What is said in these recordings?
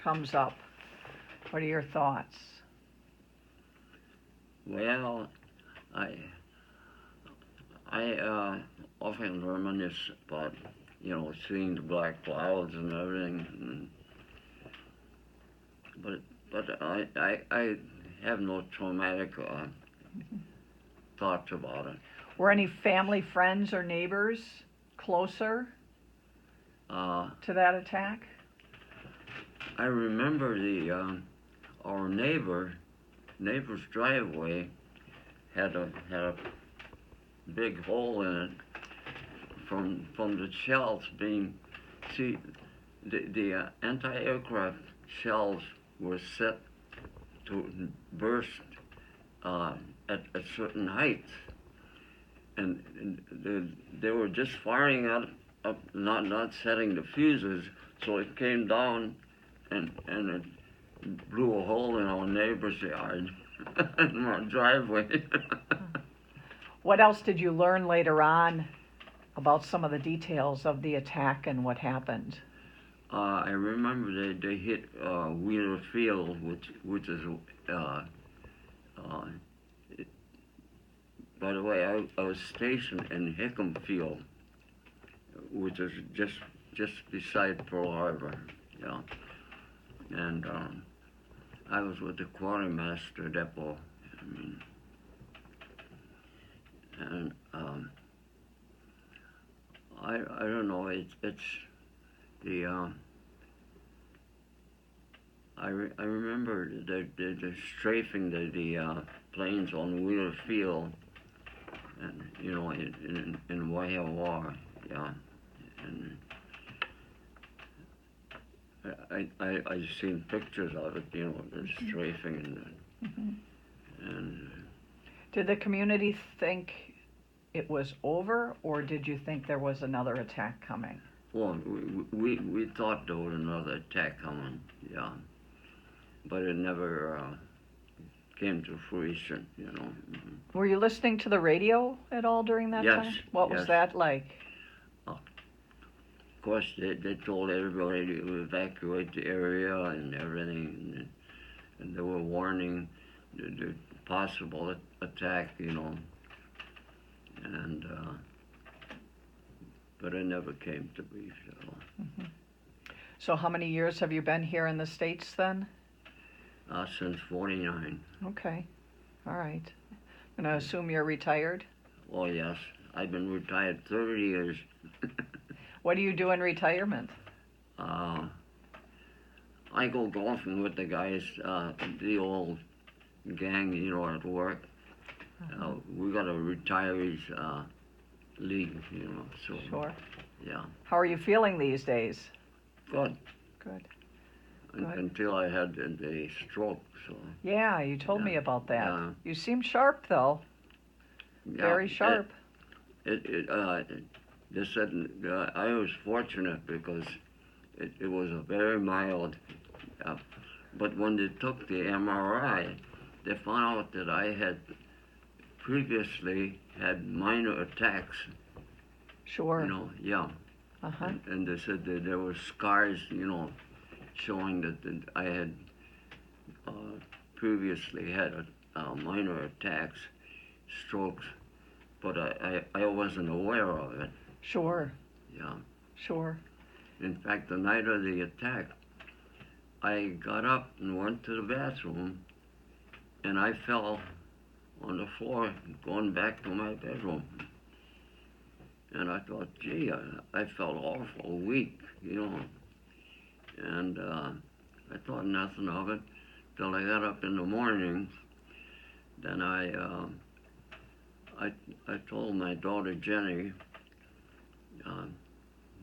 comes up, what are your thoughts? Well, I I often reminisce about seeing the black clouds and everything, but I have no traumatic thoughts about it. Were any family, friends, or neighbors closer Uh, to that attack? I remember our neighbor's driveway had a big hole in it from the shells being. See, the anti-aircraft shells were set to burst uh, at certain heights, and they were just firing up, not setting the fuses, so it came down and it blew a hole in our neighbor's yard in our driveway. What else did you learn later on about some of the details of the attack and what happened? I remember they hit Wheeler Field, which is uh, it, by the way, I was stationed in Hickam Field, which is just beside Pearl Harbor, yeah. And I was with the quartermaster depot, I mean, and I don't know. It's the I remember the strafing the planes on Wheeler Field, and in War, yeah, and I seen pictures of it, the strafing and Did the community think it was over, or did you think there was another attack coming? well, we thought there was another attack coming, yeah, but it never came to fruition, Were you listening to the radio at all during that Yes, time? What was yes. that like? Of course, they told everybody to evacuate the area and everything, and they were warning the possible attack, and but it never came to be. So how many years have you been here in the States then? Since '49. Okay, all right. I'm gonna assume you're retired. Oh yes, I've been retired 30 years. What do you do in retirement? Uh, I go golfing with the guys, the old gang, at work. We got a retirees league, so Sure. yeah, How are you feeling these days? good. Good. Until I had the stroke, so Yeah, you told me Yeah, about that. yeah. You seem sharp though. yeah, Very sharp. They said I was fortunate because it was a very mild, but when they took the MRI, they found out that I had previously had minor attacks, Sure. yeah. Uh-huh. And they said that there were scars, showing that I had previously had minor attacks, strokes, but I wasn't aware of it, Sure. yeah. Sure. In fact, the night of the attack, I got up and went to the bathroom, and I fell on the floor going back to my bedroom. And I thought, gee, I felt awful weak, and I thought nothing of it till I got up in the morning. Then I told my daughter Jenny,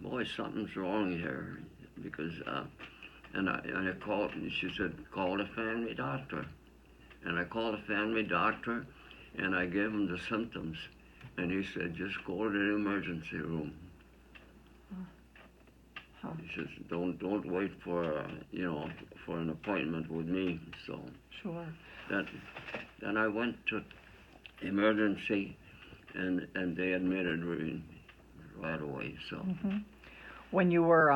boy, something's wrong here, because and I called, and she said, call the family doctor. And I called the family doctor, and I gave him the symptoms, and he said, just go to the emergency room. Huh. He says, don't wait for for an appointment with me. So Sure. then I went to emergency, and they admitted me right away. So When you were